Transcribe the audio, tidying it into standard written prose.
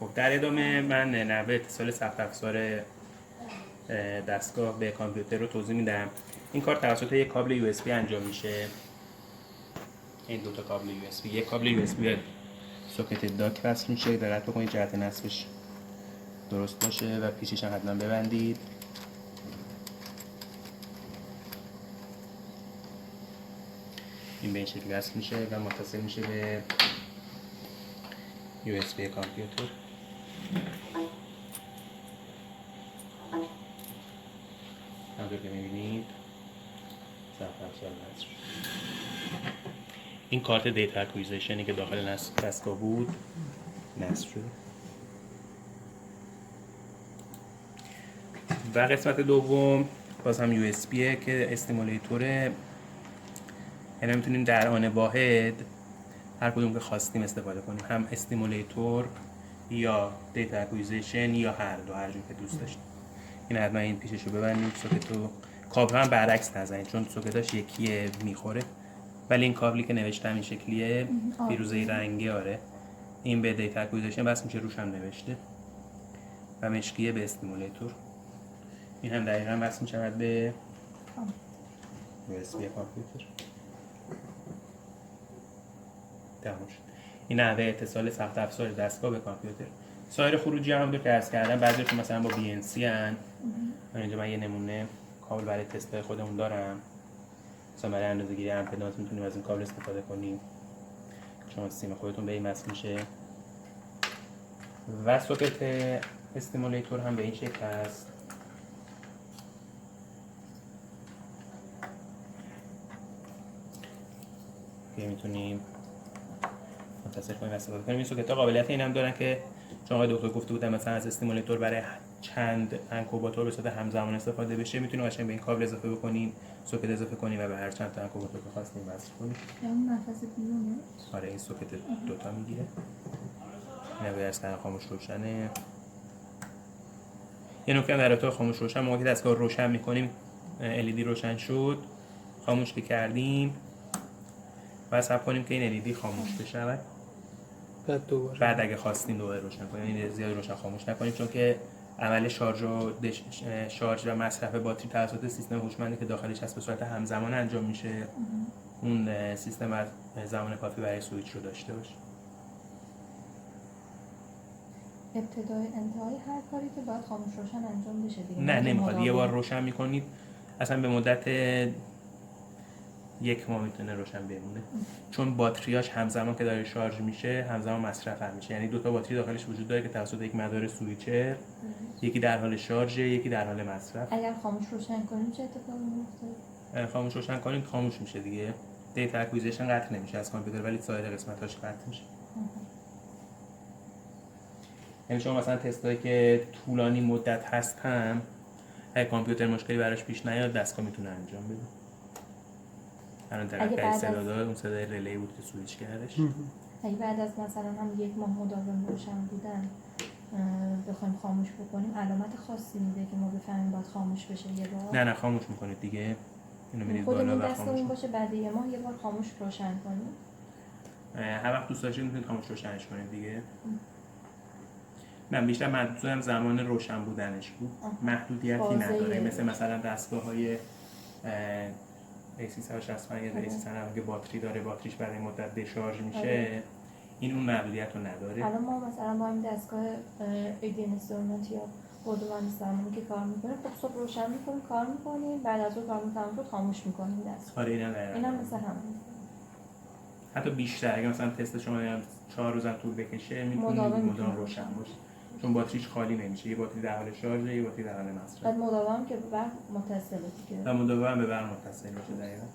خب در ادامه من نحوه اتصال ثبت افزار دستگاه به کامپیوتر رو توضیح میدم. این کار توسط یک کابل USB انجام میشه. این دو تا کابل USB، یک کابل USB به سوکت داک وصل میشه. دقت بکنید جهت نصبش درست باشه و پیچش هم حتما ببندید. این به این شکل وصل میشه و متصل میشه به USB کامپیوتر. همونطور که میبینید ثبت افزار نصب شد. این کارت دیتا اکویزیشنی که داخل دستگاه بود نصب شد. و قسمت دوم باز هم USB که استیمولیتوره، یعنی میتونیم در آن واحد هر کدوم که خواستیم استفاده کنیم، هم استیمولیتور یا دیتا اکویزیشن یا هر جور که دوست داشتیم. این حتما این پیششو ببندید. سوکتو کابل هم برعکس نزنید چون سوکتاش یکیه میخوره، ولی این کابلی که نوشتم این شکلیه فیروزه‌ای رنگی، آره، این به دیتا اکویزیشن بس میشه، روش هم نوشته، و مشکیه به استیمولیتور. این هم دقیقاً وصل میشود به USB کامپیوتر. تمام شد. این نحوه اتصال سخت افزار دستگاه به کامپیوتر. سایر خروجی هم همونطور که عرض کردم بعضیشون مثلا با BNC ان. اینجا من یه نمونه کابل برای تست خودمون دارم. مثلا برای اندازه‌گیری امپدانس میتونیم از این کابل استفاده کنیم. شما سیم خودتون به این وصل میشه. و سوکت استیمولیتور هم به این شکل هست. که میتونیم متصل کنیم و استفاده کنیم. این سوکت‌ها قابلیت این هم دارن که چون آقای دکتر گفته بودن مثلا از استیمولیتور برای چند انکوباتور به صورت همزمان استفاده بشه، میتونیم قشنگ به این کابل اضافه بکنیم، سوکت اضافه کنیم و به هر چند تا انکوباتور که خواستیم وصل کنیم. اون نفس بیرونه؟ آره، این سوکت دوتا میگیره. اینا به درس خاموش روشنه. یه نکته در رابطه خاموش روشن، موقعی که دستگاه روشن میکنیم LED روشن شد، خاموش که کردیم و صبر کنیم که این LED خاموش بشه. بعد اگه خواستیم دوباره روشن کنیم، یعنی زیاد روشن خاموش نکنیم، چون که عمل شارژ و مصرف باتری توسط سیستم هوشمندی که داخلش هست به صورت همزمان انجام میشه. اون سیستم از زمان کافی برای سویچ رو داشته باشه. ابتدای انتهای هر کاری که باید خاموش روشن انجام بشه دیگه. نه، نمیخواد. یه بار روشن میکنید اصلا به مدت 1 ماه میتونه روشن بمونه، چون باتریاش همزمان که داره شارژ میشه همزمان مصرف هم میشه. یعنی دو تا باتری داخلش وجود داره که توسط یک مدار سویچر، یکی در حال شارژ، یکی در حال مصرف. اگر خاموش روشن کنیم چه اتفاقی میفته؟ خاموش روشن کنیم خاموش میشه دیگه. دیتا اکویزیشن قطع نمیشه از کامپیوتر، ولی سایر قسمتاش قطع میشه. یعنی شما مثلا تستایی که طولانی مدت هست هم اگه کامپیوتر مشکلی براش پیش نیاد دستگاه میتونه انجام بده. الان طرف صدا اون صدای ریلی بود که سویچ کردش. اگه بعد از مثلا هم 1 ماه مداوم روشن بودن بخوایم خاموش بکنیم، علامت خاصی میده که ما بفهمیم باید خاموش بشه یه بار؟ نه خاموش میکنید دیگه. اینو میرید بالا و دستمون باشه بعد 1 ماه یه بار خاموش روشن کنیم. هر وقت دوست داشتید میتونید خاموش روشنش کنید دیگه. من بیشتر منظورم زمان روشن بودنش بود. محدودیتی نداره. مثلا دستگاه‌های A365 یا A390 که باتری داره، باتریش برای مدت دشارژ میشه، این اون محدودیت رو نداره. الان ما مثلا با این دستگاه AD اینسترومنت یا بردوان زمانی که کار میکنه، خب صبح روشن میکنیم کار میکنیم، بعد از اون کار میکنیم خاموش میکنیم دستگاه. آره، اینا مثل همین. حتی بیشتر اگه مثلا تست شما 4 روز هم طول بکشه میتونید مدام روشن باشه، چون باتریش خالی نمیشه. یه باتری در حال شارژ، یه باتری در حال مصرف. بعد مداوم که به برق متصله دیگه. و مداوم به برق متصل باشه. دقیقاً.